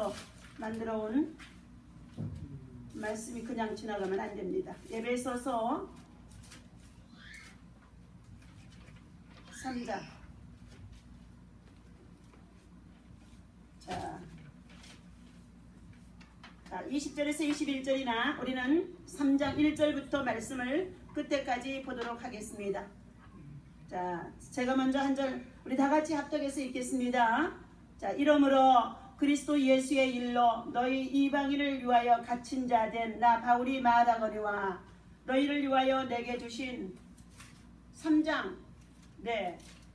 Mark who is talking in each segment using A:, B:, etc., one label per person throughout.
A: 하나님께서 만들어 온 말씀이 그냥 지나가면 안 됩니다. 에베소서 3장. 자, 20절에서 21절이나 우리는 3장 1절부터 말씀을 끝에까지 보도록 하겠습니다. 자, 제가 먼저 한 절 우리 다 같이 합독해서 읽겠습니다. 자, 이러므로 그리스도 예수의 일로 너희 이방인을 위하여 갇힌 자 된 나 바울이 말하거니와 너희를 위하여 내게 주신 3장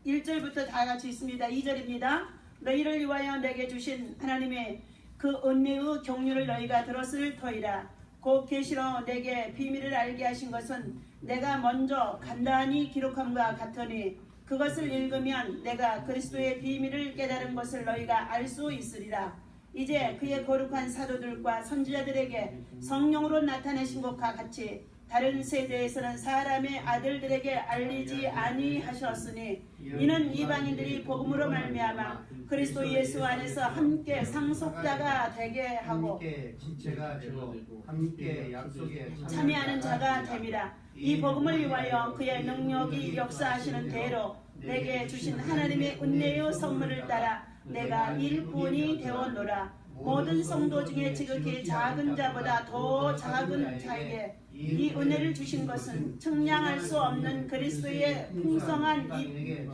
A: 1절부터 다 같이 있습니다. 2절입니다. 너희를 위하여 내게 주신 하나님의 그 은혜의 경륜을 너희가 들었을 터이라. 곧 계시로 내게 비밀을 알게 하신 것은 내가 먼저 간단히 기록함과 같으니 그것을 읽으면 내가 그리스도의 비밀을 깨달은 것을 너희가 알 수 있으리라. 이제 그의 거룩한 사도들과 선지자들에게 성령으로 나타내신 것과 같이 다른 세대에서는 사람의 아들들에게 알리지 아니하셨으니 이는 이방인들이 복음으로 말미암아 그리스도 예수 안에서 함께 상속자가 되게 하고
B: 함께 지체가 되고 함께 약속에
A: 참여하는 자가 됨이라. 이 복음을 위하여 그의 능력이 역사하시는 대로 내게 주신 하나님의 은혜의 선물을 따라 내가 일꾼이 되었노라. 모든 성도 중에 지극히 작은 자보다 더 작은 자에게 이 은혜를 주신 것은 측량할 수 없는 그리스도의 풍성한 입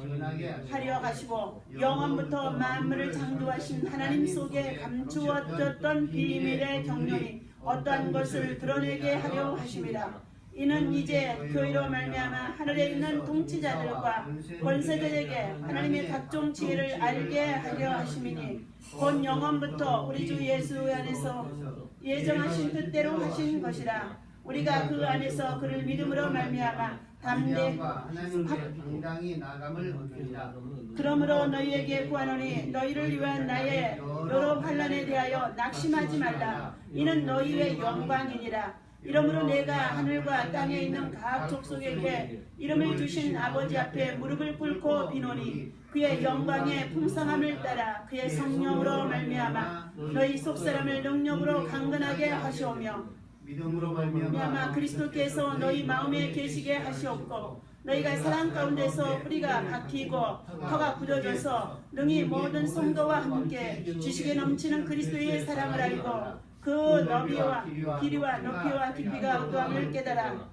A: 하려 하시고 영원부터 만물을 창조하신 하나님 속에 감추어졌던 비밀의 경륜이 어떠한 것을 드러내게 하려 하심이라. 이는 이제 교회로 말미암아 하늘에 있는 통치자들과 권세들에게 하나님의 각종 지혜를 알게 하려 하심이니 곧 영원부터 우리 주 예수 안에서 예정하신 뜻대로 하신 것이라. 우리가 그 안에서 그를 믿음으로 말미암아
B: 당당히 나감을 얻으리라.
A: 그러므로 너희에게 구하노니 너희를 위한 나의 여러 환난에 대하여 낙심하지 말라. 이는 너희의 영광이니라. 이러므로 내가 하늘과 땅에 있는 각 족속에게 이름을 주신 아버지 앞에 무릎을 꿇고 비노니 그의 영광의 풍성함을 따라 그의 성령으로 말미암아 너희 속사람을 능력으로 강건하게 하시오며
B: 믿음으로 말미암아
A: 그리스도께서 너희 마음에 계시게 하시옵고 너희가 사랑 가운데서 뿌리가 박히고 터가 굳어져서 능히 모든 성도와 함께 지식에 넘치는 그리스도의 사랑을 알고 그 너비와 길이와 높이와 깊이가 어떠함을 깨달아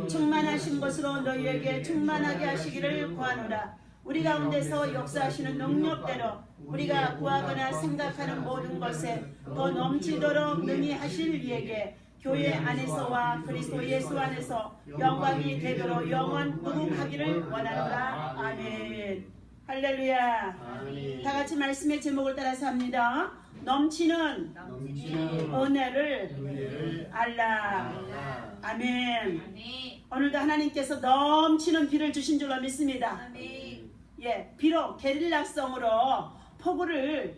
A: 충만하신 것으로 너희에게 충만하게 하시기를 구하노라. 우리 가운데서 역사하시는 능력대로 우리가 구하거나 생각하는 모든 것에 더 넘치도록 능히 하실 이에게 교회 안에서와 그리스도 예수 안에서 영광이 되도록 영원 무궁하기를 원하노라. 아멘. 할렐루야.
B: 아멘.
A: 다 같이 말씀의 제목을 따라서 합니다. 넘치는 은혜를 알라. 아멘. 오늘도 하나님께서 넘치는 비를 주신 줄로 믿습니다. 비록 게릴라성으로 폭우를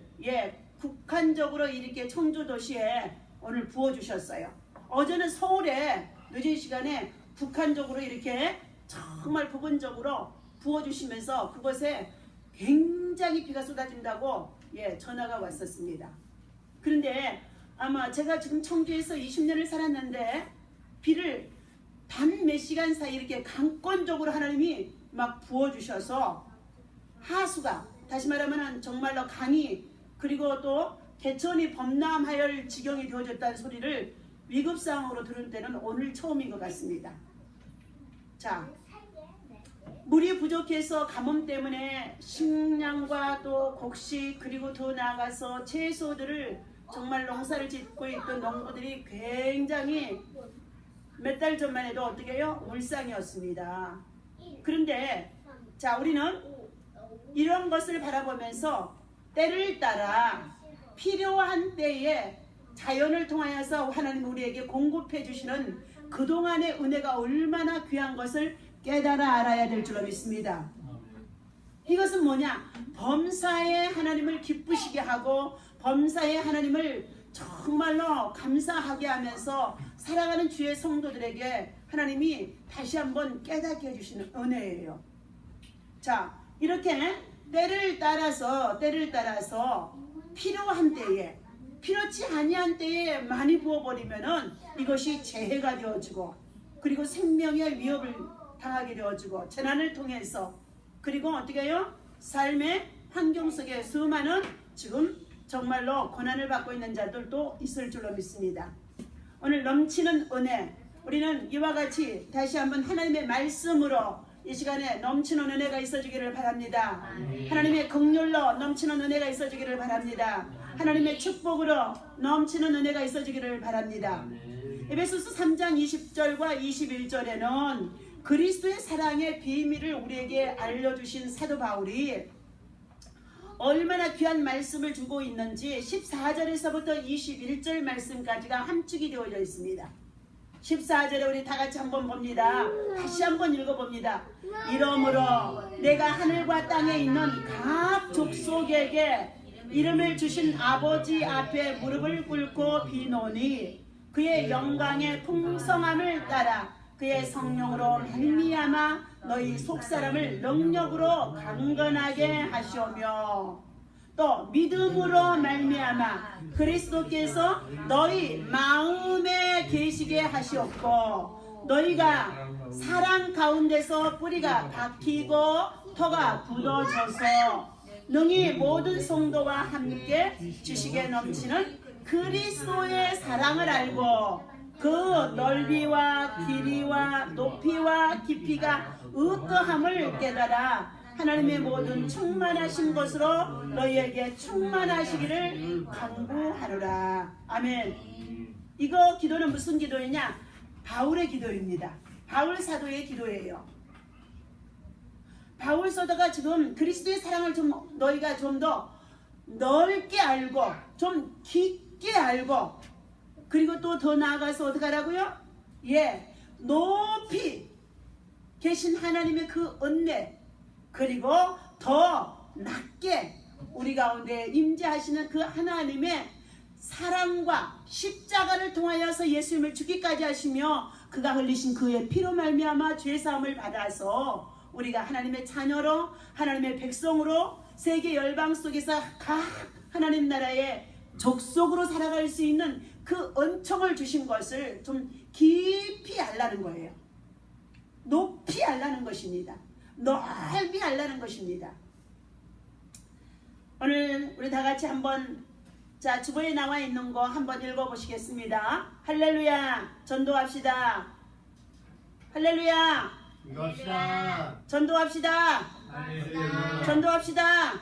A: 국한적으로 이렇게 청주 도시에 오늘 부어주셨어요. 어제는 서울에 늦은 시간에 국한적으로 이렇게 정말 부분적으로 부어주시면서 그곳에 굉장히 비가 쏟아진다고 전화가 왔었습니다. 그런데 아마 제가 지금 청주에서 20년을 살았는데 비를 단 몇 시간 사이 이렇게 강권적으로 하나님이 막 부어주셔서 하수가 다시 말하면 정말로 강이 그리고 또 개천이 범람하여 지경이 되어졌다는 소리를 위급상황으로 들은 때는 오늘 처음인 것 같습니다. 자, 물이 부족해서 가뭄 때문에 식량과 또 곡식 그리고 더 나아가서 채소들을 정말 농사를 짓고 있던 농부들이 굉장히 몇 달 전만 해도 어떻게 해요? 울상이었습니다. 그런데 자, 우리는 이런 것을 바라보면서 때를 따라 필요한 때에 자연을 통하여서 하나님 우리에게 공급해 주시는 그동안의 은혜가 얼마나 귀한 것을 깨달아 알아야 될 줄로 믿습니다. 이것은 뭐냐? 범사에 하나님을 기쁘시게 하고 범사에 하나님을 정말로 감사하게 하면서 살아가는 주의 성도들에게 하나님이 다시 한번 깨닫게 해주시는 은혜예요. 자, 이렇게 때를 따라서 필요한 때에, 필요치 아니한 때에 많이 부어버리면은 이것이 재해가 되어지고, 그리고 생명의 위협을 당하게 되어지고, 재난을 통해서, 그리고 어떻게 해요? 삶의 환경 속에 수많은 지금 정말로 고난을 받고 있는 자들도 있을 줄로 믿습니다. 오늘 넘치는 은혜, 우리는 이와 같이 다시 한번 하나님의 말씀으로 이 시간에 넘치는 은혜가 있어주기를 바랍니다. 하나님의 긍휼로 넘치는 은혜가 있어주기를 바랍니다. 하나님의 축복으로 넘치는 은혜가 있어주기를 바랍니다. 에베소서 3장 20절과 21절에는 그리스도의 사랑의 비밀을 우리에게 알려주신 사도 바울이 얼마나 귀한 말씀을 주고 있는지 14절에서부터 21절 말씀까지가 함축이 되어져 있습니다. 14절에 우리 다 같이 한번 봅니다. 다시 한번 읽어봅니다. 이러므로 내가 하늘과 땅에 있는 각 족속에게 이름을 주신 아버지 앞에 무릎을 꿇고 비노니 그의 영광의 풍성함을 따라 그의 성령으로 말미암아 너희 속사람을 능력으로 강건하게 하시오며 또 믿음으로 말미암아 그리스도께서 너희 마음에 계시게 하시옵고 너희가 사랑 가운데서 뿌리가 박히고 터가 굳어져서 능히 모든 성도와 함께 지식에 넘치는 그리스도의 사랑을 알고 그 넓이와 길이와 높이와 깊이가 어떠함을 깨달아 하나님의 모든 충만하신 것으로 너희에게 충만하시기를 간구하노라. 아멘. 이거 기도는 무슨 기도이냐? 바울의 기도입니다. 바울 사도의 기도예요. 바울 사도가 지금 그리스도의 사랑을 너희가 좀 더 넓게 알고 좀 깊게 알고 그리고 또 더 나아가서 어떻게 하라고요? 높이 계신 하나님의 그 은혜 그리고 더 낮게 우리 가운데 임재하시는 그 하나님의 사랑과 십자가를 통하여서 예수님을 죽기까지 하시며 그가 흘리신 그의 피로 말미암아 죄사함을 받아서 우리가 하나님의 자녀로 하나님의 백성으로 세계 열방 속에서 각 하나님 나라의 족속으로 살아갈 수 있는 그 은총을 주신 것을 좀 깊이 알라는 거예요. 높이 알라는 것입니다. 넓이 알라는 것입니다. 오늘 우리 다 같이 한번 주보에 나와 있는 거 한번 읽어보시겠습니다. 할렐루야 전도합시다. 할렐루야 전도합시다. 전도합시다.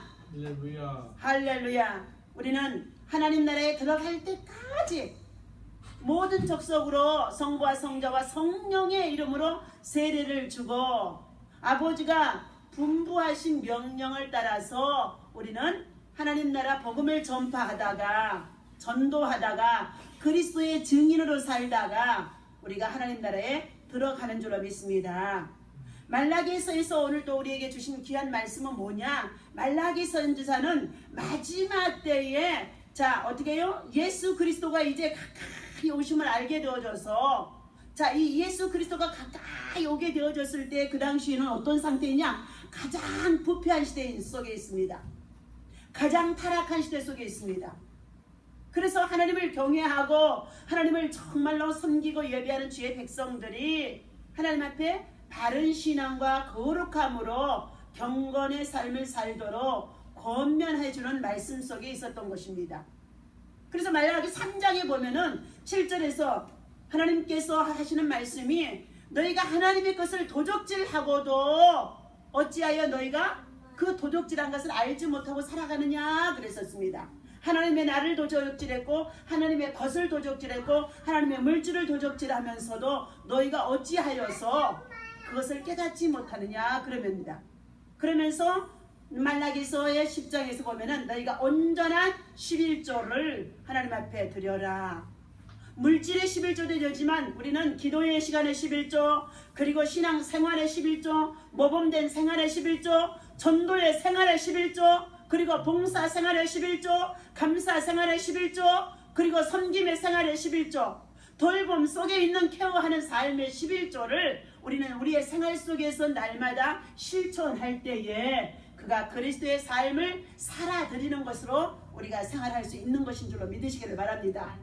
A: 할렐루야. 우리는 하나님 나라에 들어갈 때까지 모든 족속으로 성부와 성자와 성령의 이름으로 세례를 주고 아버지가 분부하신 명령을 따라서 우리는 하나님 나라 복음을 전파하다가 전도하다가 그리스도의 증인으로 살다가 우리가 하나님 나라에 들어가는 줄로 믿습니다. 말라기서에서 오늘 또 우리에게 주신 귀한 말씀은 뭐냐? 말라기 선지자는 마지막 때에 어떻게 해요? 예수 그리스도가 이제 가까이 오심을 알게 되어져서 이 예수 그리스도가 가까이 오게 되어졌을 때 그 당시에는 어떤 상태이냐? 가장 부패한 시대 속에 있습니다. 가장 타락한 시대 속에 있습니다. 그래서 하나님을 경외하고 하나님을 정말로 섬기고 예배하는 주의 백성들이 하나님 앞에 바른 신앙과 거룩함으로 경건의 삶을 살도록 권면해주는 말씀 속에 있었던 것입니다. 그래서 말라기 3장에 보면은 7절에서 하나님께서 하시는 말씀이 너희가 하나님의 것을 도적질하고도 어찌하여 너희가 그 도적질한 것을 알지 못하고 살아가느냐 그랬었습니다. 하나님의 나를 도적질했고 하나님의 것을 도적질했고 하나님의 물질을 도적질하면서도 너희가 어찌하여서 그것을 깨닫지 못하느냐 그러면입니다. 그러면서 말라기서의 10장에서 보면은 너희가 온전한 11조를 하나님 앞에 드려라. 물질의 11조도 되지만 우리는 기도의 시간의 11조 그리고 신앙 생활의 11조 모범된 생활의 11조 전도의 생활의 11조 그리고 봉사 생활의 11조 감사 생활의 11조 그리고 섬김의 생활의 11조 돌봄 속에 있는 케어하는 삶의 11조를 우리는 우리의 생활 속에서 날마다 실천할 때에 그가 그리스도의 삶을 살아드리는 것으로 우리가 생활할 수 있는 것인 줄로 믿으시기를 바랍니다.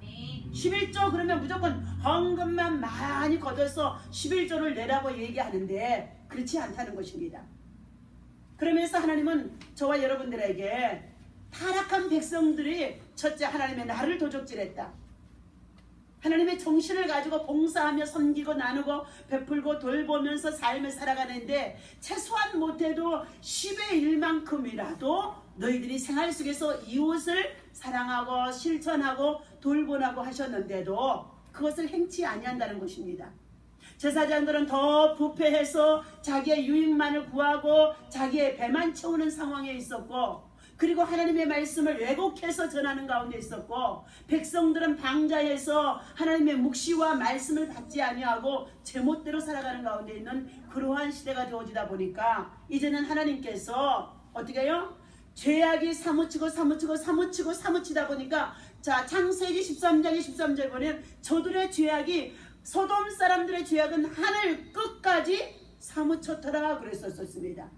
A: 11조 그러면 무조건 헌금만 많이 걷어서 11조를 내라고 얘기하는데 그렇지 않다는 것입니다. 그러면서 하나님은 저와 여러분들에게 타락한 백성들이 첫째 하나님의 나를 도적질했다. 하나님의 정신을 가지고 봉사하며 섬기고 나누고 베풀고 돌보면서 삶을 살아가는데 최소한 못해도 10의 1만큼이라도 너희들이 생활 속에서 이웃을 사랑하고 실천하고 돌보라고 하셨는데도 그것을 행치 아니한다는 것입니다. 제사장들은 더 부패해서 자기의 유익만을 구하고 자기의 배만 채우는 상황에 있었고, 그리고 하나님의 말씀을 왜곡해서 전하는 가운데 있었고, 백성들은 방자해서 하나님의 묵시와 말씀을 받지 아니하고 제멋대로 살아가는 가운데 있는 그러한 시대가 되어지다 보니까 이제는 하나님께서 어떻게 해요? 죄악이 사무치다 보니까, 자, 창세기 13장의 13절 보면 저들의 죄악이, 소돔 사람들의 죄악은 하늘 끝까지 사무쳤더라 그랬었습니다.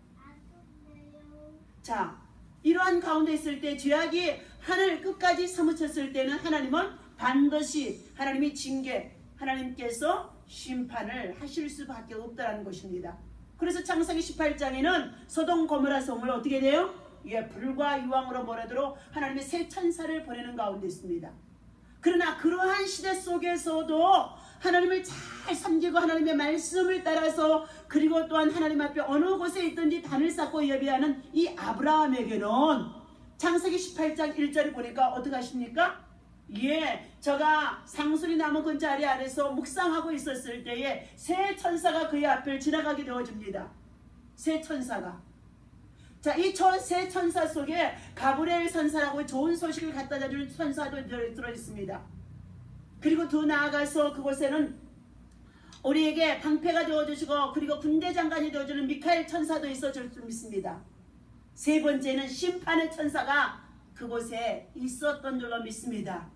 A: 자, 이러한 가운데 있을 때, 죄악이 하늘 끝까지 사무쳤을 때는 하나님은 반드시 하나님이 징계, 하나님께서 심판을 하실 수밖에 없다는 것입니다. 그래서 창세기 18장에는 소돔 고모라 성을 어떻게 돼요? 예, 불과 유황으로 몰아들어 하나님의 새 천사를 보내는 가운데 있습니다. 그러나 그러한 시대 속에서도 하나님을 잘 섬기고 하나님의 말씀을 따라서, 그리고 또한 하나님 앞에 어느 곳에 있든지 단을 쌓고 예배하는 이 아브라함에게는 창세기 18장 1절을 보니까 어떻게 하십니까? 예, 저가 상수리 나무 근처 아래에서 묵상하고 있었을 때에 새 천사가 그의 앞을 지나가게 되어집니다. 새 천사가. 자, 이 새 천사 속에 가브리엘 천사라고 좋은 소식을 갖다 줄 천사도 들어있습니다. 그리고 더 나아가서 그곳에는 우리에게 방패가 되어주시고, 그리고 군대 장관이 되어주는 미카엘 천사도 있어줄 수 있습니다. 세 번째는 심판의 천사가 그곳에 있었던 줄로 믿습니다.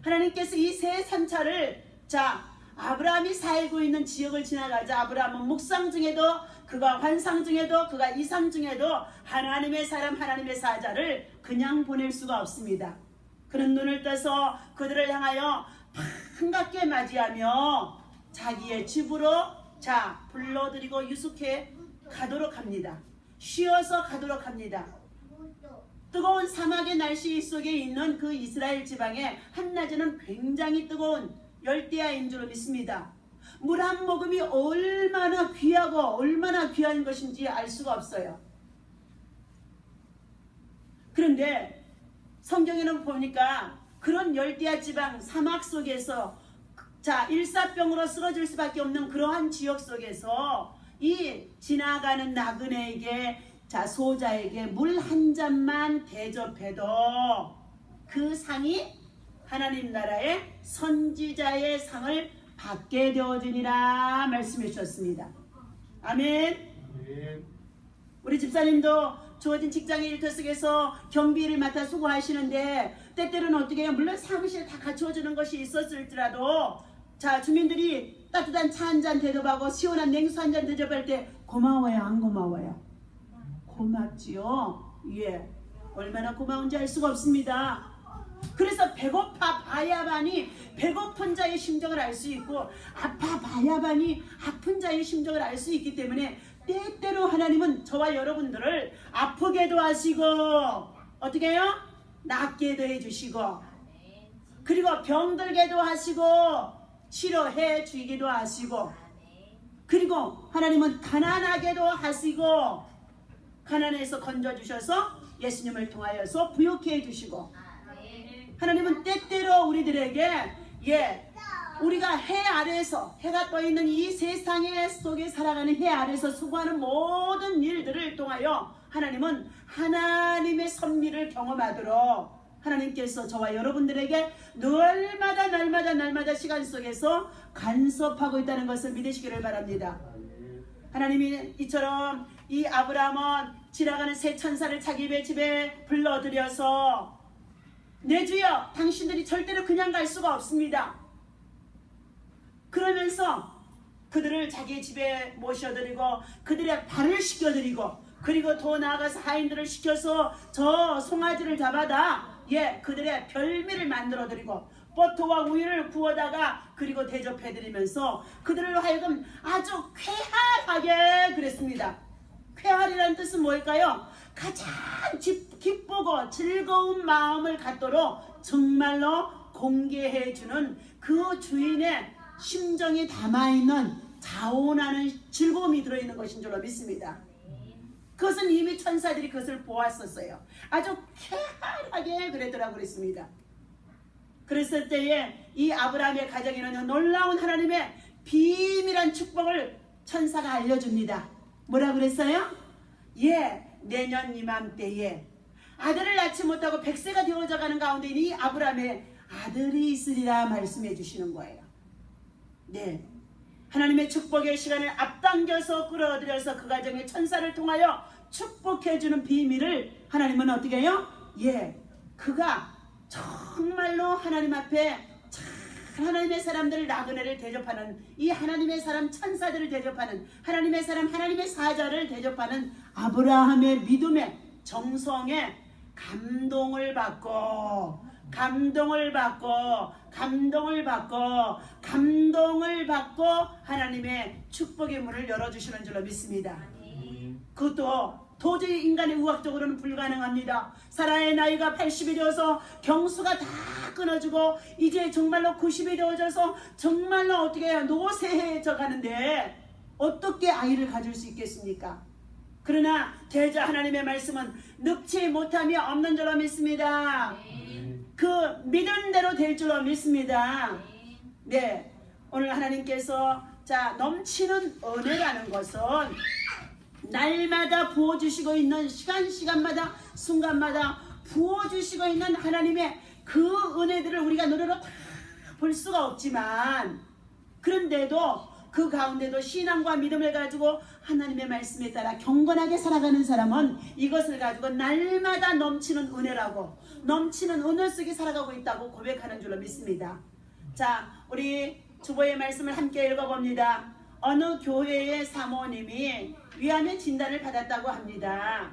A: 하나님께서 이 세 천사를, 자, 아브라함이 살고 있는 지역을 지나가자 아브라함은 묵상 중에도, 그가 환상 중에도, 그가 이상 중에도 하나님의 사람, 하나님의 사자를 그냥 보낼 수가 없습니다. 그는 눈을 떠서 그들을 향하여 반갑게 맞이하며 자기의 집으로, 자, 불러들이고 유숙해 가도록 합니다. 쉬어서 가도록 합니다. 뜨거운 사막의 날씨 속에 있는 그 이스라엘 지방의 한낮에는 굉장히 뜨거운 열대야인 줄로 믿습니다. 물 한 모금이 얼마나 귀하고 얼마나 귀한 것인지 알 수가 없어요. 그런데 성경에는 보니까 그런 열대야 지방 사막 속에서, 자, 일사병으로 쓰러질 수밖에 없는 그러한 지역 속에서 이 지나가는 나그네에게, 자, 소자에게 물 한 잔만 대접해도 그 상이 하나님 나라의 선지자의 상을 받게 되어지니라 말씀해 주셨습니다. 아멘. 우리 집사님도 주어진 직장의 일터 속에서 경비를 맡아 수고하시는데, 때때로는 어떻게 해요? 물론 사무실에 다 갖추어주는 것이 있었을지라도, 자, 주민들이 따뜻한 차 한 잔 대접하고 시원한 냉수 한 잔 대접할 때 고마워요, 안 고마워요? 고맙지요. 예, 얼마나 고마운지 알 수가 없습니다. 그래서 배고파 봐야만이 배고픈 자의 심정을 알 수 있고, 아파 봐야만이 아픈 자의 심정을 알 수 있기 때문에 때때로 하나님은 저와 여러분들을 아프게도 하시고, 어떻게 해요? 낫게도 해주시고, 그리고 병들게도 하시고 치료해 주기도 하시고, 그리고 하나님은 가난하게도 하시고, 가난에서 건져주셔서 예수님을 통하여서 부욕해 해주시고, 하나님은 때때로 우리들에게, 예, 우리가 해 아래에서, 해가 떠있는 이 세상의 속에 살아가는 해 아래에서 수고하는 모든 일들을 통하여 하나님은 하나님의 섭리를 경험하도록 하나님께서 저와 여러분들에게 날마다 시간 속에서 간섭하고 있다는 것을 믿으시기를 바랍니다. 하나님이 이처럼 이 아브라함은 지나가는 새 천사를 자기 집에 불러들여서, 내 주여, 당신들이 절대로 그냥 갈 수가 없습니다. 그러면서 그들을 자기 집에 모셔드리고 그들의 발을 씻겨드리고 그리고 더 나아가서 하인들을 시켜서 저 송아지를 잡아다 그들의 별미를 만들어드리고 버터와 우유를 구워다가 그리고 대접해드리면서 그들을 하여금 아주 쾌활하게 그랬습니다. 쾌활이라는 뜻은 뭘까요? 가장 기쁘고 즐거운 마음을 갖도록 정말로 공개해주는 그 주인의 심정이 담아있는 자원하는 즐거움이 들어있는 것인 줄로 믿습니다. 그것은 이미 천사들이 그것을 보았었어요. 아주 쾌활하게 그랬더라고 그랬습니다. 그랬을 때에 이 아브라함의 가정에는 놀라운 하나님의 비밀한 축복을 천사가 알려줍니다. 뭐라 그랬어요? 내년 이맘때에 아들을 낳지 못하고 100세가 되어져 가는 가운데 이 아브라함의 아들이 있으리라 말씀해 주시는 거예요. 하나님의 축복의 시간을 앞당겨서 끌어들여서 그 가정의 천사를 통하여 축복해주는 비밀을 하나님은 어떻게 해요? 그가 정말로 하나님 앞에 하나님의 사람들을 나그네를 대접하는 이 하나님의 사람 천사들을 대접하는 하나님의 사람 하나님의 사자를 대접하는 아브라함의 믿음의 정성에 감동을 받고 하나님의 축복의 문을 열어주시는 줄로 믿습니다. 그것도 도저히 인간의 의학적으로는 불가능합니다. 사라의 나이가 80이 되어서 경수가 다 끊어지고 이제 정말로 90이 되어져서 정말로 어떻게 해야 노쇠해져 가는데 어떻게 아이를 가질 수 있겠습니까? 그러나 대저 하나님의 말씀은 늙지 못함이 없는 줄로 믿습니다. 그 믿은 대로 될 줄로 믿습니다. 오늘 하나님께서 넘치는 은혜라는 것은 날마다 부어주시고 있는 시간마다 순간마다 부어주시고 있는 하나님의 그 은혜들을 우리가 눈으로 다 볼 수가 없지만 그런데도 그 가운데도 신앙과 믿음을 가지고 하나님의 말씀에 따라 경건하게 살아가는 사람은 이것을 가지고 날마다 넘치는 은혜라고 넘치는 은혜 속에 살아가고 있다고 고백하는 줄로 믿습니다. 우리 주보의 말씀을 함께 읽어봅니다. 어느 교회의 사모님이 위암의 진단을 받았다고 합니다.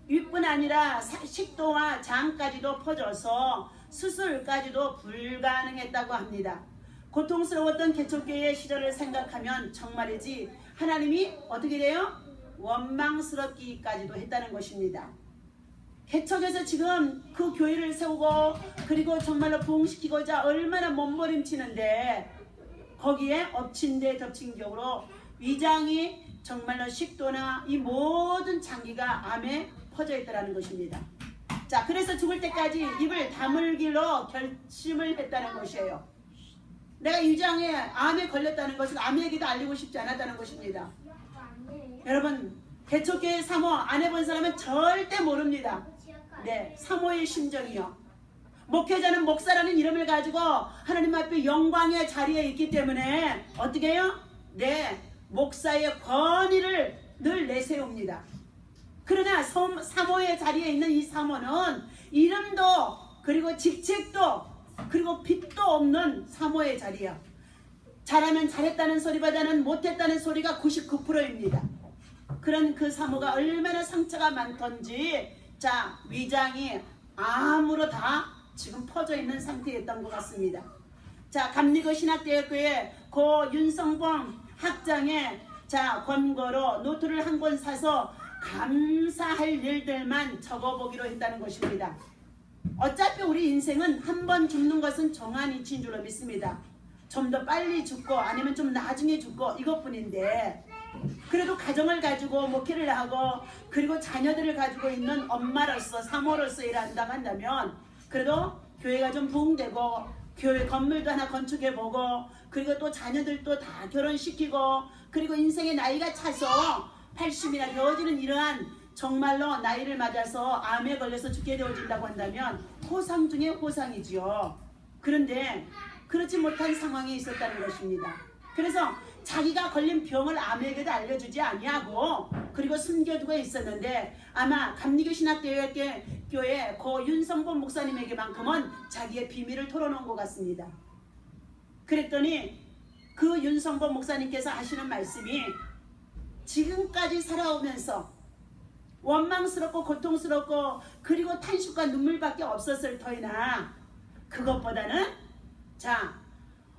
A: 위뿐 아니라 식도와 장까지도 퍼져서 수술까지도 불가능했다고 합니다. 고통스러웠던 개척교회의 시절을 생각하면 정말이지 하나님이 어떻게 돼요? 원망스럽기까지도 했다는 것입니다. 개척에서 지금 그 교회를 세우고 그리고 정말로 부흥시키고자 얼마나 몸부림치는데 거기에 엎친 데 덮친 격으로 위장이 정말로 식도나 이 모든 장기가 암에 퍼져 있다는 것입니다. 그래서 죽을 때까지 입을 다물기로 결심을 했다는 것이에요. 내가 위장에 암에 걸렸다는 것을 아무에게도 알리고 싶지 않았다는 것입니다. 여러분 개척교회 사모 안 해본 사람은 절대 모릅니다. 사모의 심정이요. 목회자는 목사라는 이름을 가지고 하나님 앞에 영광의 자리에 있기 때문에 어떻게 해요? 목사의 권위를 늘 내세웁니다. 그러나 사모의 자리에 있는 이 사모는 이름도 그리고 직책도 그리고 빚도 없는 사모의 자리야. 잘하면 잘했다는 소리보다는 못했다는 소리가 99%입니다. 그런 그 사모가 얼마나 상처가 많던지 위장이 암으로 다 지금 퍼져 있는 상태였던 것 같습니다. 감리교 신학대학교에 고 윤성봉 학장의 권고로 노트를 한 권 사서 감사할 일들만 적어보기로 했다는 것입니다. 어차피 우리 인생은 한 번 죽는 것은 정한 이치인 줄로 믿습니다. 좀 더 빨리 죽고 아니면 좀 나중에 죽고 이것뿐인데 그래도 가정을 가지고 목회를 하고 그리고 자녀들을 가지고 있는 엄마로서 사모로서 일한다고 한다면 그래도 교회가 좀 부흥되고 교회 건물도 하나 건축해보고 그리고 또 자녀들도 다 결혼시키고 그리고 인생의 나이가 차서 80이나 되어지는 이러한 정말로 나이를 맞아서 암에 걸려서 죽게 되어진다고 한다면 호상 중에 호상이지요. 그런데 그렇지 못한 상황이 있었다는 것입니다. 그래서 자기가 걸린 병을 아무에게도 알려주지 아니하고 그리고 숨겨두고 있었는데 아마 감리교 신학대학교의 고 윤성범 목사님에게만큼은 자기의 비밀을 털어놓은 것 같습니다. 그랬더니 그 윤성범 목사님께서 하시는 말씀이 지금까지 살아오면서 원망스럽고 고통스럽고 그리고 탄식과 눈물밖에 없었을 터이나 그것보다는 자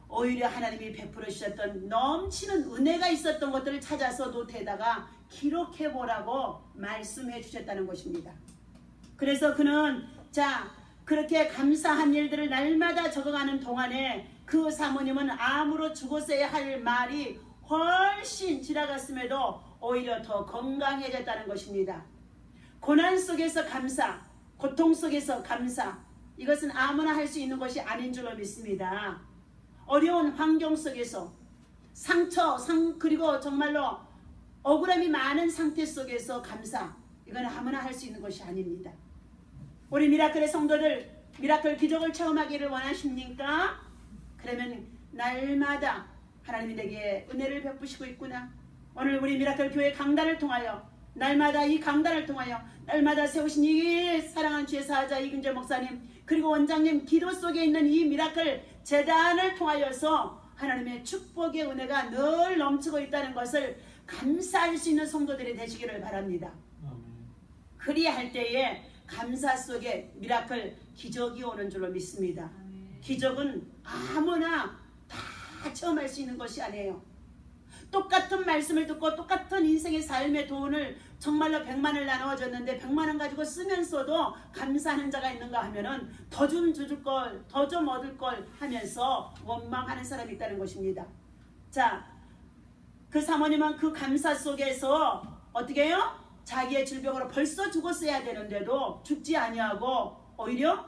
A: 오히려 하나님이 베풀어 주셨던 넘치는 은혜가 있었던 것들을 찾아서 노트에다가 기록해 보라고 말씀해 주셨다는 것입니다. 그래서 그는 자 그렇게 감사한 일들을 날마다 적어가는 동안에 그 사모님은 암으로 죽었어야 할 말이 훨씬 지나갔음에도 오히려 더 건강해졌다는 것입니다. 고난 속에서 감사, 고통 속에서 감사, 이것은 아무나 할 수 있는 것이 아닌 줄로 믿습니다. 어려운 환경 속에서 상처, 그리고 정말로 억울함이 많은 상태 속에서 감사, 이건 아무나 할 수 있는 것이 아닙니다. 우리 미라클의 성도들 미라클 기적을 체험하기를 원하십니까? 그러면 날마다 하나님이 내게 은혜를 베푸시고 있구나. 오늘 우리 미라클 교회 강단을 통하여 날마다 이 강단을 통하여 날마다 세우신 이 사랑하는 주의 사자 이근재 목사님 그리고 원장님 기도 속에 있는 이 미라클 재단을 통하여서 하나님의 축복의 은혜가 늘 넘치고 있다는 것을 감사할 수 있는 성도들이 되시기를 바랍니다. 그리할 때에 감사 속에 미라클 기적이 오는 줄로 믿습니다. 기적은 아무나 다 체험할 수 있는 것이 아니에요. 똑같은 말씀을 듣고 똑같은 인생의 삶의 돈을 정말로 100만을 나누어줬는데 100만원 가지고 쓰면서도 감사하는 자가 있는가 하면은 더 좀 주줄 걸, 더 좀 얻을 걸 하면서 원망하는 사람이 있다는 것입니다. 자, 그 사모님은 그 감사 속에서 어떻게 해요? 자기의 질병으로 벌써 죽었어야 되는데도 죽지 아니하고 오히려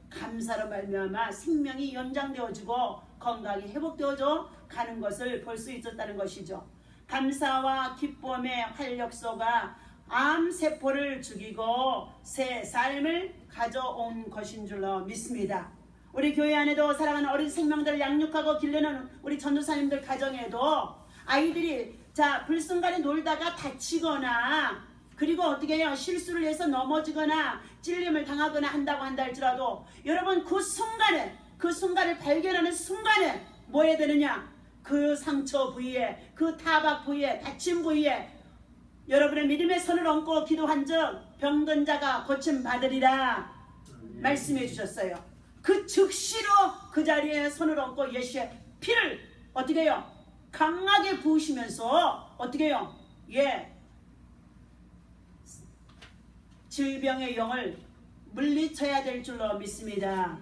A: 감사로 말미암아 생명이 연장되어지고 건강이 회복되어져 가는 것을 볼 수 있었다는 것이죠. 감사와 기쁨의 활력소가 암세포를 죽이고 새 삶을 가져온 것인 줄로 믿습니다. 우리 교회 안에도 사랑하는 어린 생명들을 양육하고 기르는 우리 전도사님들 가정에도 아이들이 불순간에 놀다가 다치거나 그리고 어떻게 해요? 실수를 해서 넘어지거나 찔림을 당하거나 한다고 한다 할지라도 여러분 그 순간을 발견하는 순간에 뭐 해야 되느냐? 그 상처 부위에, 그 타박 부위에, 다친 부위에 여러분의 믿음의 손을 얹고 기도한 적 병든 자가 고침 받으리라 말씀해 주셨어요. 그 즉시로 그 자리에 손을 얹고 예수의 피를 어떻게 해요? 강하게 부으시면서 어떻게 해요? 질병의 영을 물리쳐야 될 줄로 믿습니다.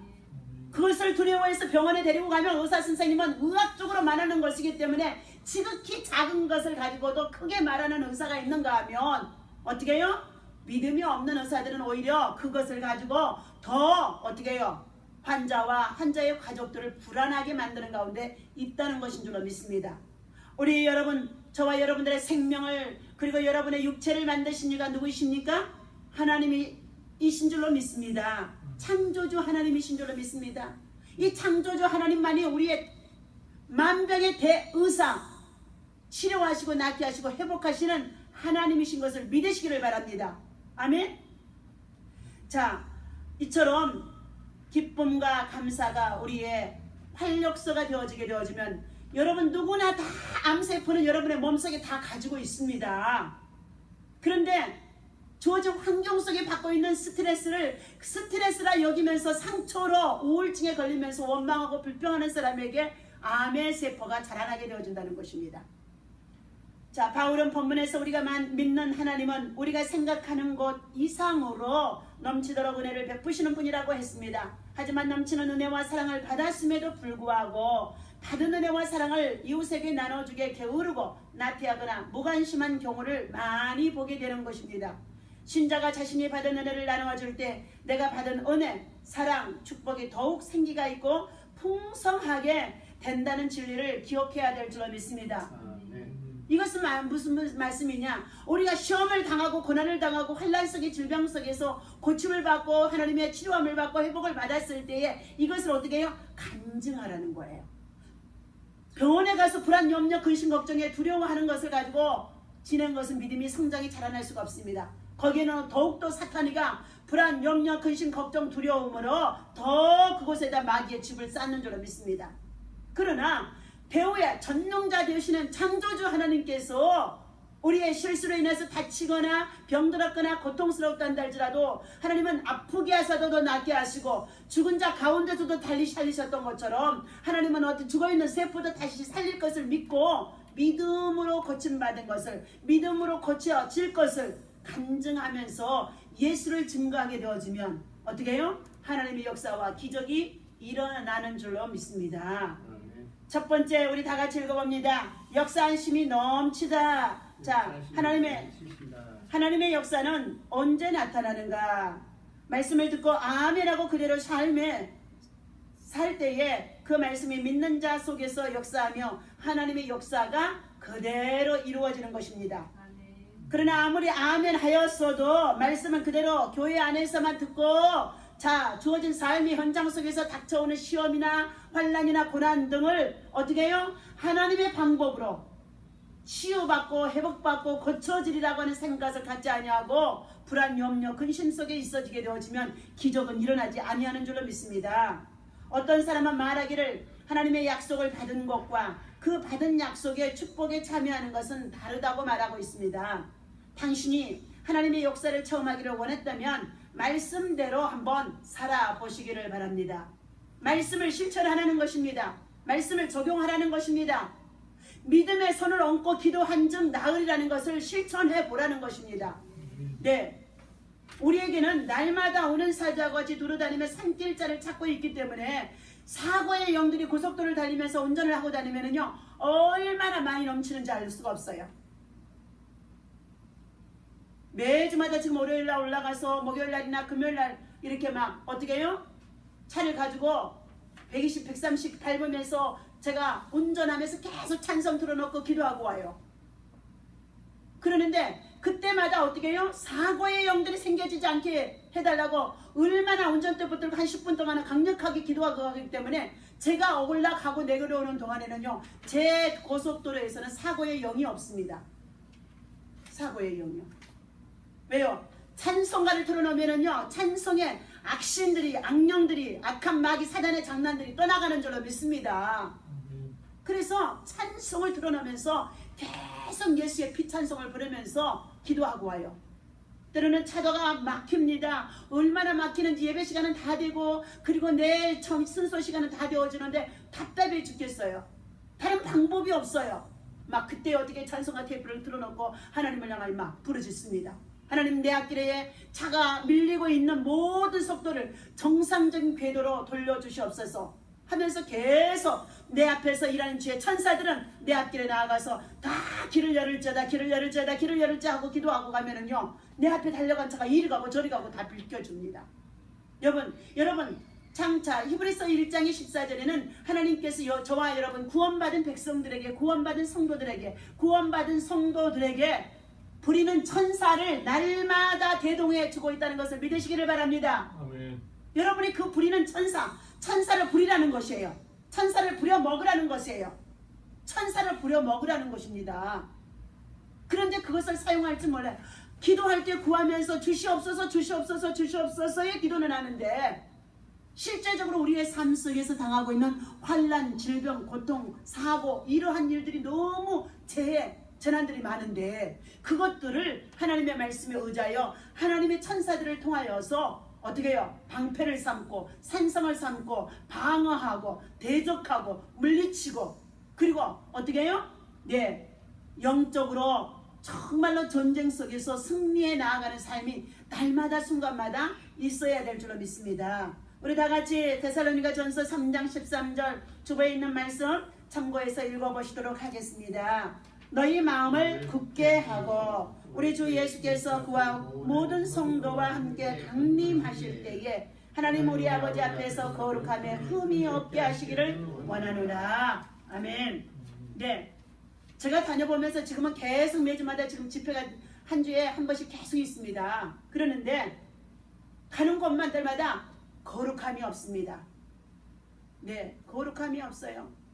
A: 그것을 두려워해서 병원에 데리고 가면 의사 선생님은 의학적으로 말하는 것이기 때문에 지극히 작은 것을 가지고도 크게 말하는 의사가 있는가 하면 어떻게 해요? 믿음이 없는 의사들은 오히려 그것을 가지고 더 어떻게 해요? 환자와 환자의 가족들을 불안하게 만드는 가운데 있다는 것인 줄로 믿습니다. 우리 여러분, 저와 여러분들의 생명을 그리고 여러분의 육체를 만드신 이가 누구이십니까? 하나님이신 줄로 믿습니다. 창조주 하나님이신 줄로 믿습니다. 이 창조주 하나님만이 우리의 만병의 대의사, 치료하시고 낫게 하시고 회복하시는 하나님이신 것을 믿으시기를 바랍니다. 아멘. 자, 이처럼 기쁨과 감사가 우리의 활력소가 되어지면 여러분 누구나 다 암세포는 여러분의 몸속에 다 가지고 있습니다. 그런데 주어진 환경 속에 받고 있는 스트레스라 여기면서 상처로 우울증에 걸리면서 원망하고 불평하는 사람에게 암의 세포가 자라나게 되어진다는 것입니다. 자, 바울은 본문에서 우리가 믿는 하나님은 우리가 생각하는 것 이상으로 넘치도록 은혜를 베푸시는 분이라고 했습니다. 하지만 넘치는 은혜와 사랑을 받았음에도 불구하고 받은 은혜와 사랑을 이웃에게 나눠주게 게으르고 나태하거나 무관심한 경우를 많이 보게 되는 것입니다. 신자가 자신이 받은 은혜를 나누어줄 때 내가 받은 은혜, 사랑, 축복이 더욱 생기가 있고 풍성하게 된다는 진리를 기억해야 될 줄로 믿습니다. 이것은 무슨 말씀이냐? 우리가 시험을 당하고 고난을 당하고 환난 속의 질병 속에서 고침을 받고 하나님의 치료함을 받고 회복을 받았을 때에 이것을 어떻게 해요? 간증하라는 거예요. 병원에 가서 불안, 염려, 근심, 걱정에 두려워하는 것을 가지고 지낸 것은 믿음이 성장이 자라날 수가 없습니다. 거기에는 더욱더 사탄이가 불안, 염려, 근심, 걱정, 두려움으로 더 그곳에다 마귀의 집을 쌓는 줄로 믿습니다. 그러나 배우야 전능자 되시는 창조주 하나님께서 우리의 실수로 인해서 다치거나 병들었거나 고통스럽다 할지라도 하나님은 아프게 하셔도 낫게 하시고 죽은 자 가운데서도 달리 살리셨던 것처럼 하나님은 어떤 죽어있는 세포도 다시 살릴 것을 믿고 믿음으로 고침받은 것을 믿음으로 고쳐질 것을 간증하면서 예수를 증거하게 되어지면 어떻게 해요? 하나님의 역사와 기적이 일어나는 줄로 믿습니다. 첫 번째 우리 다 같이 읽어봅니다. 역사하심이 넘치다. 자, 하나님의 역사는 언제 나타나는가? 말씀을 듣고 아멘하고 그대로 삶에 살 때에 그 말씀이 믿는 자 속에서 역사하며 하나님의 역사가 그대로 이루어지는 것입니다. 그러나 아무리 아멘 하였어도 말씀은 그대로 교회 안에서만 듣고 자 주어진 삶의 현장 속에서 닥쳐오는 시험이나 환난이나 고난 등을 어떻게 해요? 하나님의 방법으로 치유받고 회복받고 고쳐지리라고 하는 생각을 갖지 아니하고 불안, 염려, 근심 속에 있어지게 되어지면 기적은 일어나지 아니하는 줄로 믿습니다. 어떤 사람은 말하기를 하나님의 약속을 받은 것과 그 받은 약속의 축복에 참여하는 것은 다르다고 말하고 있습니다. 당신이 하나님의 역사를 처음 하기를 원했다면 말씀대로 한번 살아보시기를 바랍니다. 말씀을 실천하는 것입니다. 말씀을 적용하라는 것입니다. 믿음의 손을 얹고 기도한 즉 나으리라는 것을 실천해 보라는 것입니다. 네, 우리에게는 날마다 오는 사자와 같이 두루다니며 산길자를 찾고 있기 때문에 사고의 영들이 고속도로를 달리면서 운전을 하고 다니면요 얼마나 많이 넘치는지 알 수가 없어요. 매주마다 지금 월요일날 올라가서 목요일날이나 금요일날 이렇게 막 어떻게 해요? 차를 가지고 120, 130 밟으면서 제가 운전하면서 계속 찬송 틀어놓고 기도하고 와요. 그러는데 그때마다 어떻게 해요? 사고의 영들이 생겨지지 않게 해달라고 얼마나 운전대부터 한 10분 동안은 강력하게 기도하고 하기 때문에 제가 올라가고 내려오는 동안에는요 제 고속도로에서는 사고의 영이 없습니다. 사고의 영이요. 왜요? 찬송가를 틀어놓으면요 찬송에 악신들이 악령들이 악한 마귀 사단의 장난들이 떠나가는 줄로 믿습니다. 그래서 찬송을 틀어놓으면서 계속 예수의 피 찬송을 부르면서 기도하고 와요. 때로는 차도가 막힙니다. 얼마나 막히는지 예배 시간은 다 되고 그리고 내일 순서 시간은 다 되어지는데 답답해 죽겠어요. 다른 방법이 없어요. 막 그때 어떻게 찬송가 테이프를 틀어놓고 하나님을 향하여 막 부르짖습니다. 하나님 내 앞길에 차가 밀리고 있는 모든 속도를 정상적인 궤도로 돌려주시옵소서 하면서 계속 내 앞에서 일하는 주의 천사들은 내 앞길에 나아가서 다 길을 열을지어다 길을 열을지어다 길을 열을지어다 하고 기도하고 가면은요 내 앞에 달려간 차가 이리 가고 저리 가고 다 비켜줍니다. 여러분 장차 히브리서 1장의 14절에는 하나님께서 저와 여러분 구원받은 백성들에게 구원받은 성도들에게 부리는 천사를 날마다 대동해 주고 있다는 것을 믿으시기를 바랍니다.
C: 아멘.
A: 여러분이 그 부리는 천사를 부리라는 것이에요. 천사를 부려 먹으라는 것이에요. 천사를 부려 먹으라는 것입니다. 그런데 그것을 사용할지 몰라요. 기도할 때 구하면서 주시옵소서 주시옵소서의 기도는 하는데 실제적으로 우리의 삶 속에서 당하고 있는 환난, 질병, 고통, 사고 이러한 일들이 너무 재난들이 많은데 그것들을 하나님의 말씀에 의지하여 하나님의 천사들을 통하여서 어떻게 해요? 방패를 삼고 산성을 삼고 방어하고 대적하고 물리치고 그리고 어떻게 해요? 네, 영적으로 정말로 전쟁 속에서 승리해 나아가는 삶이 날마다 순간마다 있어야 될 줄로 믿습니다. 우리 다같이 데살로니가전서 3장 13절 주보에 있는 말씀 참고해서 읽어보시도록 하겠습니다. 너희 마음을 굳게 하고 우리 주 예수께서 그와 모든 성도와 함께 강림하실 때에 하나님 우리 아버지 앞에서 거룩함에 흠이 없게 하시기를 원하노라. 아멘. 네, 제가 다녀보면서 지금은 계속 매주마다 지금 집회가 한 주에 한 번씩 계속 있습니다. 그러는데 가는 곳마다 거룩함이 없습니다. 네, 거룩함이 없어요.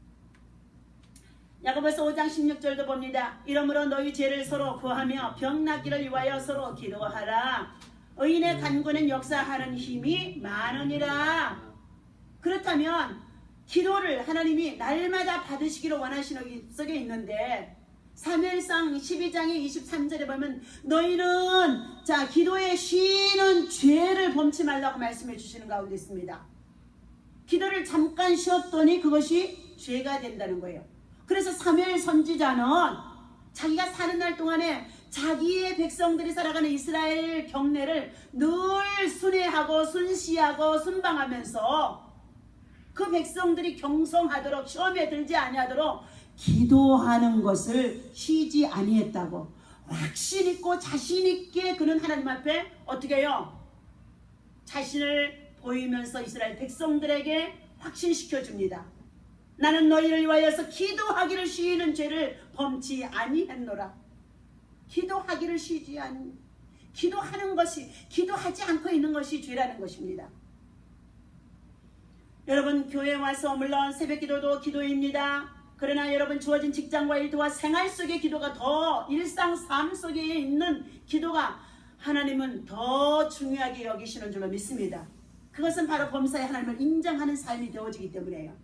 A: 야고보서 5장 16절도 봅니다. 이러므로 너희 죄를 서로 구하며 병 낫기를 위하여 서로 기도하라. 의인의 간구는 역사하는 힘이 많으니라. 그렇다면 기도를 하나님이 날마다 받으시기를 원하시는 속에 있는데 사무엘상 12장의 23절에 보면 너희는 자 기도에 쉬는 죄를 범치 말라고 말씀해 주시는 가운데 있습니다. 기도를 잠깐 쉬었더니 그것이 죄가 된다는 거예요. 그래서 사무엘 선지자는 자기가 사는 날 동안에 자기의 백성들이 살아가는 이스라엘 경내를 늘 순회하고 순시하고 순방하면서 그 백성들이 경성하도록 시험에 들지 아니하도록 기도하는 것을 쉬지 아니했다고 확신 있고 자신 있게 그는 하나님 앞에 어떻게 해요? 자신을 보이면서 이스라엘 백성들에게 확신시켜 줍니다. 나는 너희를 위하여서 기도하기를 쉬는 죄를 범치 아니했노라. 기도하기를 쉬지 아니 기도하는 것이 기도하지 않고 있는 것이 죄라는 것입니다. 여러분 교회에 와서 물론 새벽기도도 기도입니다. 그러나 여러분 주어진 직장과 일터와 생활 속의 기도가 더 일상 삶 속에 있는 기도가 하나님은 더 중요하게 여기시는 줄로 믿습니다. 그것은 바로 범사에 하나님을 인정하는 삶이 되어지기 때문에요.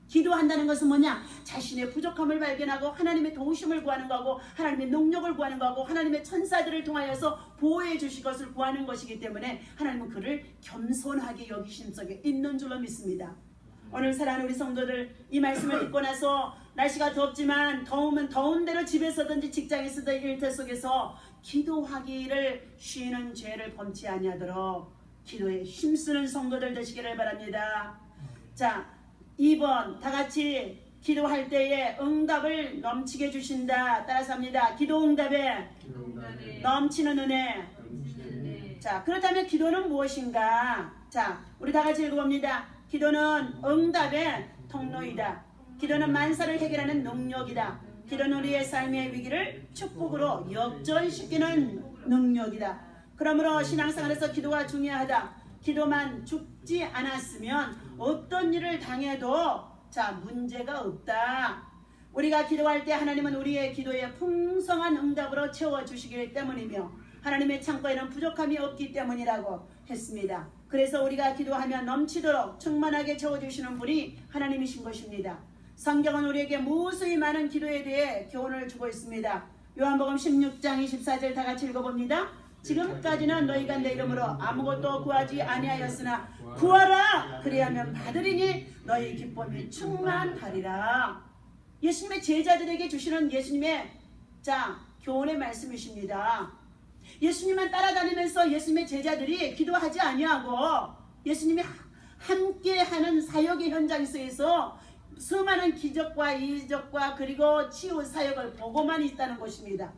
A: 기도한다는 것은 뭐냐? 자신의 부족함을 발견하고 하나님의 도우심을 구하는 거고 하나님의 능력을 구하는 거고 하나님의 천사들을 통하여서 보호해 주실 것을 구하는 것이기 때문에 하나님은 그를 겸손하게 여기심 속에 있는 줄로 믿습니다. 오늘 사랑하는 우리 성도들, 이 말씀을 듣고 나서 날씨가 덥지만 더우면 더운 대로 집에서든지 직장에서든 일터 속에서 기도하기를 쉬는 죄를 범치 아니하도록 기도에 힘쓰는 성도들 되시기를 바랍니다. 자, 2번 다같이 기도할 때에 응답을 넘치게 주신다. 따라서 합니다. 기도 응답에 넘치는 은혜. 자, 그렇다면 기도는 무엇인가? 자, 우리 다같이 읽어봅니다. 기도는 응답의 통로이다. 기도는 만사를 해결하는 능력이다. 기도는 우리의 삶의 위기를 축복으로 역전시키는 능력이다. 그러므로 신앙생활에서 기도가 중요하다. 기도만 죽지 않았으면 어떤 일을 당해도 자 문제가 없다. 우리가 기도할 때 하나님은 우리의 기도에 풍성한 응답으로 채워주시기 때문이며 하나님의 창고에는 부족함이 없기 때문이라고 했습니다. 그래서 우리가 기도하면 넘치도록 충만하게 채워주시는 분이 하나님이신 것입니다. 성경은 우리에게 무수히 많은 기도에 대해 교훈을 주고 있습니다. 요한복음 16장 24절 다같이 읽어봅니다. 지금까지는 너희가 내 이름으로 아무것도 구하지 아니하였으나 구하라 그리하면 받으리니 너희 기쁨이 충만하리라. 예수님의 제자들에게 주시는 예수님의 교훈의 말씀이십니다. 예수님만 따라다니면서 예수님의 제자들이 기도하지 아니하고 예수님이 함께하는 사역의 현장 속에서 수많은 기적과 이적과 그리고 치유 사역을 보고만 있다는 것입니다.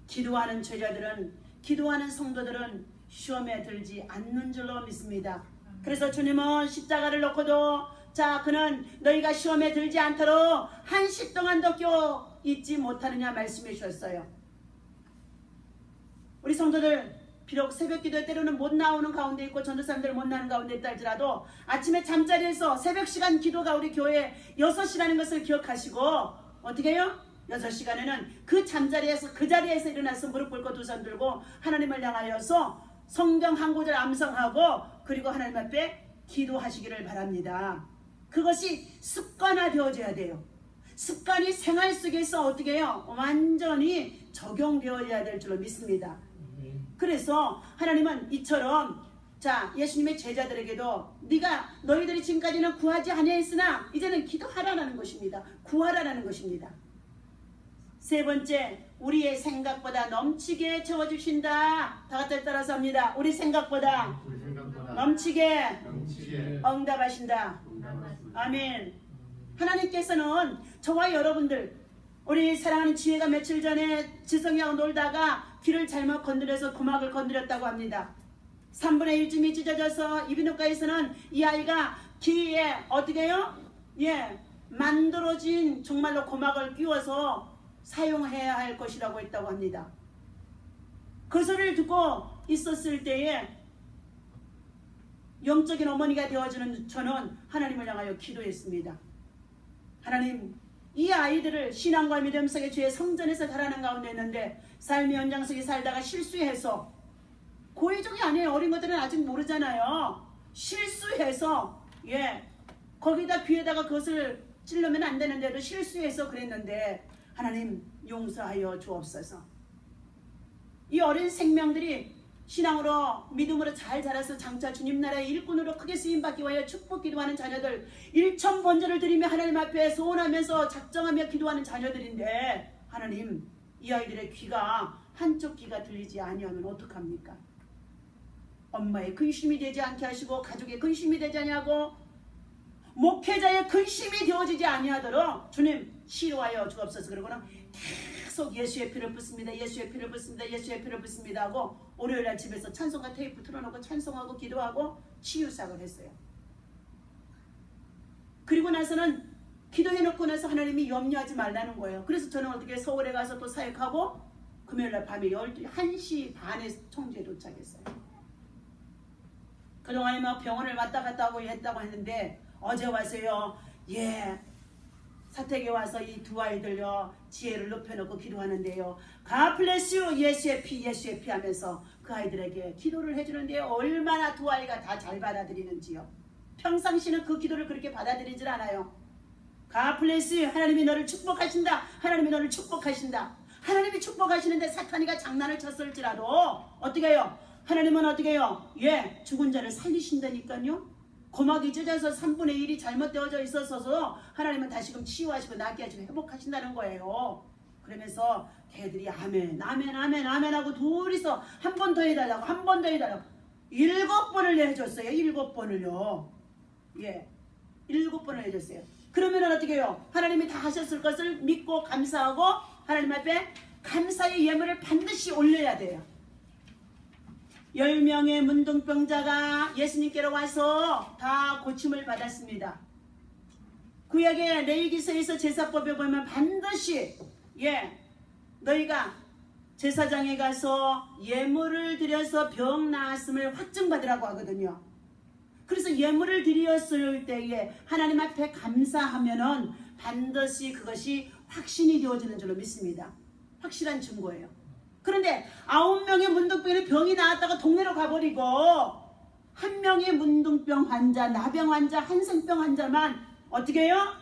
A: 기도하는 제자들은 기도하는 성도들은 시험에 들지 않는 줄로 믿습니다. 그래서 주님은 십자가를 놓고도 그는 너희가 시험에 들지 않도록 한시 동안도 껴 있지 못하느냐 말씀해 주셨어요. 우리 성도들 비록 새벽기도에 때로는 못 나오는 가운데 있고 전도사님들 못 나오는 가운데 있다 할지라도 아침에 잠자리에서 새벽 시간 기도가 우리 교회 6시라는 것을 기억하시고 어떻게 해요? 6시간에는 그 잠자리에서 그 자리에서 일어나서 무릎 꿇고 두 손 들고 하나님을 향하여서 성경 한 구절 암송하고 그리고 하나님 앞에 기도하시기를 바랍니다. 그것이 습관화 되어져야 돼요. 습관이 생활 속에서 어떻게 해요? 완전히 적용되어야 될 줄로 믿습니다. 그래서 하나님은 이처럼 예수님의 제자들에게도 너희들이 지금까지는 구하지 아니했으나 이제는 기도하라는 것입니다. 구하라는 것입니다. 세 번째, 우리의 생각보다 넘치게 채워주신다. 다 같이 따라서 합니다. 우리 생각보다 넘치게 응답하신다. 아멘. 하나님께서는 저와 여러분들, 우리 사랑하는 지혜가 며칠 전에 지성이하고 놀다가 귀를 잘못 건드려서 고막을 건드렸다고 합니다. 3분의 1쯤이 찢어져서 이비인후과에서는 이 아이가 귀에 어떻게 해요? 만들어진 정말로 고막을 끼워서 사용해야 할 것이라고 했다고 합니다. 그 소리를 듣고 있었을 때에 영적인 어머니가 되어주는 저는 하나님을 향하여 기도했습니다. 하나님, 이 아이들을 신앙과 믿음 속의 주의 성전에서 자라는 가운데 있는데 삶의 현장 속에 살다가 실수해서 고의적이 아니에요. 어린 것들은 아직 모르잖아요. 실수해서 거기다 귀에다가 그것을 찔르면 안 되는데도 실수해서 그랬는데 하나님 용서하여 주옵소서. 이 어린 생명들이 신앙으로 믿음으로 잘 자라서 장차 주님 나라의 일꾼으로 크게 쓰임받기 위하여 축복 기도하는 자녀들, 일천 번제를 드리며 하나님 앞에 소원하면서 작정하며 기도하는 자녀들인데, 하나님 이 아이들의 귀가 한쪽 귀가 들리지 아니하면 어떡합니까? 엄마의 근심이 되지 않게 하시고, 가족의 근심이 되지 아니하고, 목회자의 근심이 되어지지 아니하도록 주님 치료하여 주옵소서. 그러고는 계속 예수의 피를 붓습니다. 예수의 피를 붓습니다. 예수의 피를 붓습니다 하고 월요일날 집에서 찬송가 테이프 틀어놓고 찬송하고 기도하고 치유사역을 했어요. 그리고 나서는 기도해놓고 나서 하나님이 염려하지 말라는 거예요. 그래서 저는 어떻게 서울에 가서 또 사역하고 금요일날 밤에 1시 반에 청주에 도착했어요. 그동안에 막 병원을 왔다 갔다 하고 했다고 했는데 어제 와서요. 사택에 와서 이 두 아이들요 지혜를 높여놓고 기도하는데요. God bless you, 예수의 피 예수의 피 하면서 그 아이들에게 기도를 해주는데요. 얼마나 두 아이가 다 잘 받아들이는지요. 평상시는 그 기도를 그렇게 받아들이질 않아요. God bless you, 하나님이 너를 축복하신다. 하나님이 너를 축복하신다. 하나님이 축복하시는데 사탄이가 장난을 쳤을지라도 어떻게 해요? 하나님은 어떻게 해요? 죽은 자를 살리신다니까요. 고막이 찢어서 3분의 1이 잘못되어져 있어서 하나님은 다시금 치유하시고 낫게 하시고 회복하신다는 거예요. 그러면서 걔들이 아멘 아멘 아멘 아멘 하고 둘이서 한 번 더 해달라고 한 번 더 해달라고 7번을 해줬어요. 7번을요. 7번을 해줬어요. 그러면 어떻게 해요? 하나님이 다 하셨을 것을 믿고 감사하고 하나님 앞에 감사의 예물을 반드시 올려야 돼요. 10명의 문둥병자가 예수님께로 와서 다 고침을 받았습니다. 구약의 레위기서에서 제사법에 보면 반드시 너희가 제사장에 가서 예물을 드려서 병 나았음을 확증받으라고 하거든요. 그래서 예물을 드렸을 때에 하나님 앞에 감사하면은 반드시 그것이 확신이 되어지는 줄로 믿습니다. 확실한 증거예요. 그런데 9명의 문둥병이 병이 나았다가 동네로 가버리고 1명의 문둥병 환자, 나병 환자, 한센병 환자만 어떻게 해요?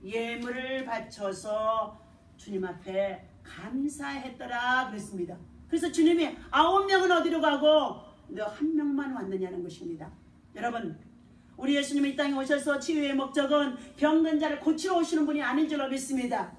A: 예물을 바쳐서 주님 앞에 감사했더라 그랬습니다. 그래서 주님이 9명은 어디로 가고 너 1명만 왔느냐는 것입니다. 여러분, 우리 예수님이 이 땅에 오셔서 치유의 목적은 병든 자를 고치러 오시는 분이 아닌 줄로 믿습니다.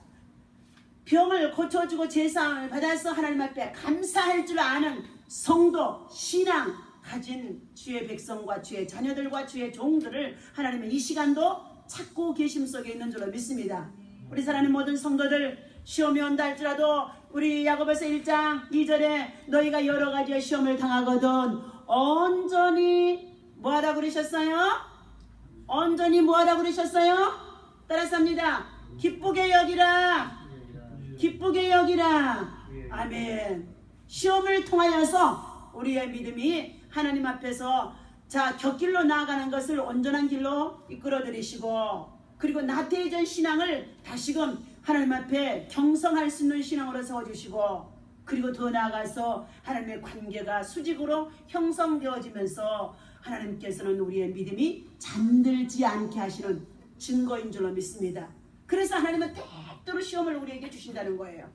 A: 병을 고쳐주고 제사함을 받아서 하나님 앞에 감사할 줄 아는 성도, 신앙 가진 주의 백성과 주의 자녀들과 주의 종들을 하나님은 이 시간도 찾고 계심 속에 있는 줄로 믿습니다. 우리 사랑하는 모든 성도들, 시험이 온다 할지라도 우리 야고보서 1장 2절에 너희가 여러 가지의 시험을 당하거든 온전히 뭐하라 그러셨어요? 온전히 뭐하라 그러셨어요? 따라서 합니다. 기쁘게 여기라. 기쁘게 여기라. 아멘. 시험을 통하여서 우리의 믿음이 하나님 앞에서 곁길로 나아가는 것을 온전한 길로 이끌어들이시고, 그리고 나태해진 신앙을 다시금 하나님 앞에 경성할 수 있는 신앙으로 세워주시고, 그리고 더 나아가서 하나님의 관계가 수직으로 형성되어지면서 하나님께서는 우리의 믿음이 잠들지 않게 하시는 증거인 줄로 믿습니다. 그래서 하나님은 때때로 시험을 우리에게 주신다는 거예요.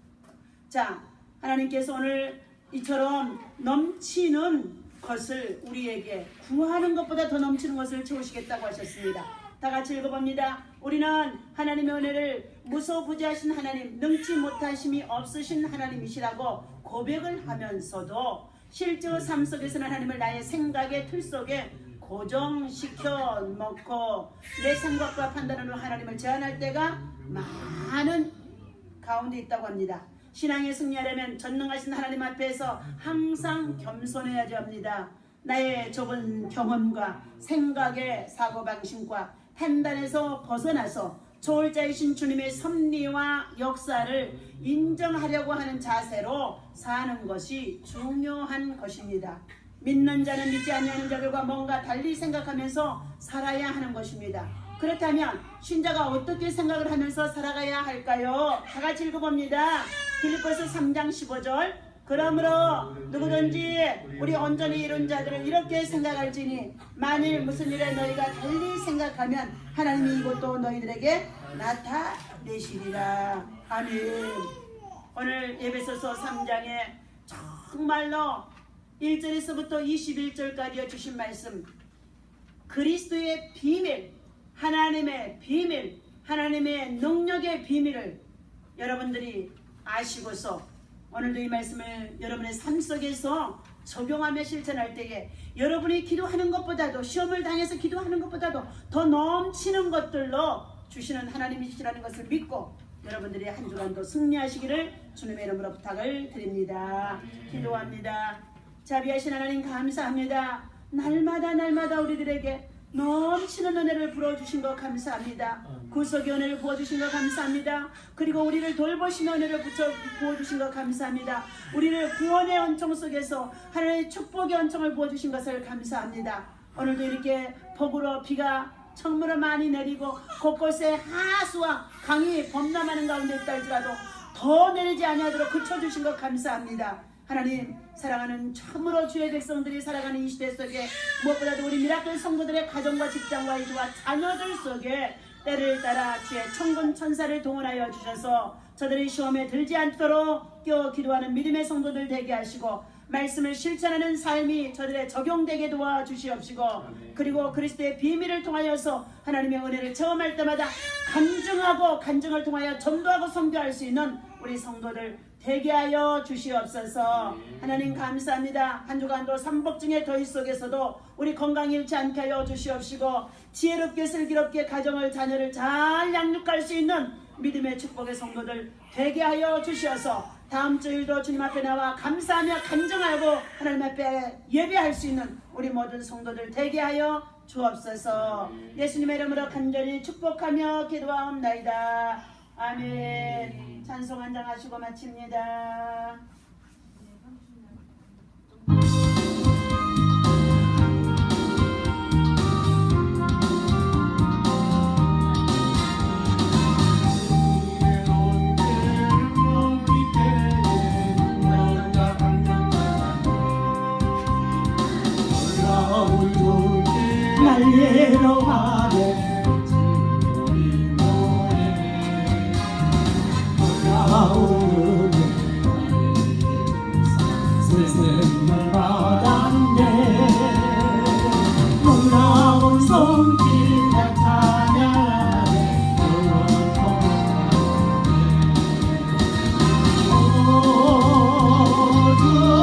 A: 하나님께서 오늘 이처럼 넘치는 것을 우리에게 구하는 것보다 더 넘치는 것을 채우시겠다고 하셨습니다. 다 같이 읽어봅니다. 우리는 하나님의 은혜를 무소부지하신 하나님, 능치 못하심이 없으신 하나님이시라고 고백을 하면서도 실제 삶 속에서는 하나님을 나의 생각의 틀 속에 고정시켜 놓고 내 생각과 판단으로 하나님을 제한할 때가 많은 가운데 있다고 합니다. 신앙에 승리하려면 전능하신 하나님 앞에서 항상 겸손해야지 합니다. 나의 좁은 경험과 생각의 사고방식과 판단에서 벗어나서 초월자이신 주님의 섭리와 역사를 인정하려고 하는 자세로 사는 것이 중요한 것입니다. 믿는 자는 믿지 아니하는 자들과 뭔가 달리 생각하면서 살아야 하는 것입니다. 그렇다면 신자가 어떻게 생각을 하면서 살아가야 할까요? 다 같이 읽어봅니다. 빌립보서 3장 15절. 그러므로 누구든지 우리 온전히 이룬 자들은 이렇게 생각할지니 만일 무슨 일에 너희가 달리 생각하면 하나님이 이것도 너희들에게 나타내시리라. 아멘. 오늘 에베소서 3장에 정말로 1절에서부터 21절까지 주신 말씀, 그리스도의 비밀, 하나님의 비밀, 하나님의 능력의 비밀을 여러분들이 아시고서 오늘도 이 말씀을 여러분의 삶 속에서 적용하며 실천할 때에 여러분이 기도하는 것보다도, 시험을 당해서 기도하는 것보다도 더 넘치는 것들로 주시는 하나님이시라는 것을 믿고 여러분들이 한 주간도 승리하시기를 주님의 이름으로 부탁을 드립니다. 기도합니다. 자비하신 하나님 감사합니다. 날마다 우리들에게 넘치는 은혜를 부어주신 것 감사합니다. 구속의 은혜를 부어주신 것 감사합니다. 그리고 우리를 돌보시는 은혜를 부어주신 것 감사합니다. 우리를 구원의恩총 속에서 하나님의 축복의恩총을 부어주신 것을 감사합니다. 오늘도 이렇게 폭우로 비가 천물어 많이 내리고 곳곳에 하수와 강이 범람하는 가운데 있다 할지라도 더 내리지 아니하도록 그쳐주신 것 감사합니다. 하나님, 사랑하는 참으로 주의 백성들이 살아가는 이 시대 속에 무엇보다도 우리 미라클 성도들의 가정과 직장과 일과 자녀들 속에 때를 따라 주의 천군 천사를 동원하여 주셔서 저들이 시험에 들지 않도록 깨어 기도하는 믿음의 성도들 되게 하시고 말씀을 실천하는 삶이 저들의 적용되게 도와주시옵시고, 그리고 그리스도의 비밀을 통하여서 하나님의 은혜를 체험할 때마다 간증하고 간증을 통하여 전도하고 선교할 수 있는 우리 성도들 되게 하여 주시옵소서. 하나님 감사합니다. 한 주간도 삼복중의 더위 속에서도 우리 건강히 잃지 않게 하여 주시옵시고, 지혜롭게 슬기롭게 가정을 자녀를 잘 양육할 수 있는 믿음의 축복의 성도들 되게 하여 주시어서 다음 주일도 주님 앞에 나와 감사하며 간증하고 하나님 앞에 예배할 수 있는 우리 모든 성도들 되게 하여 주옵소서. 예수님의 이름으로 간절히 축복하며 기도하옵나이다. 아멘. 찬송 한 장 하시고 마칩니다.
C: 날개로 하네 우리 노래 돌아오는 세상을 받았네. 놀라운 손길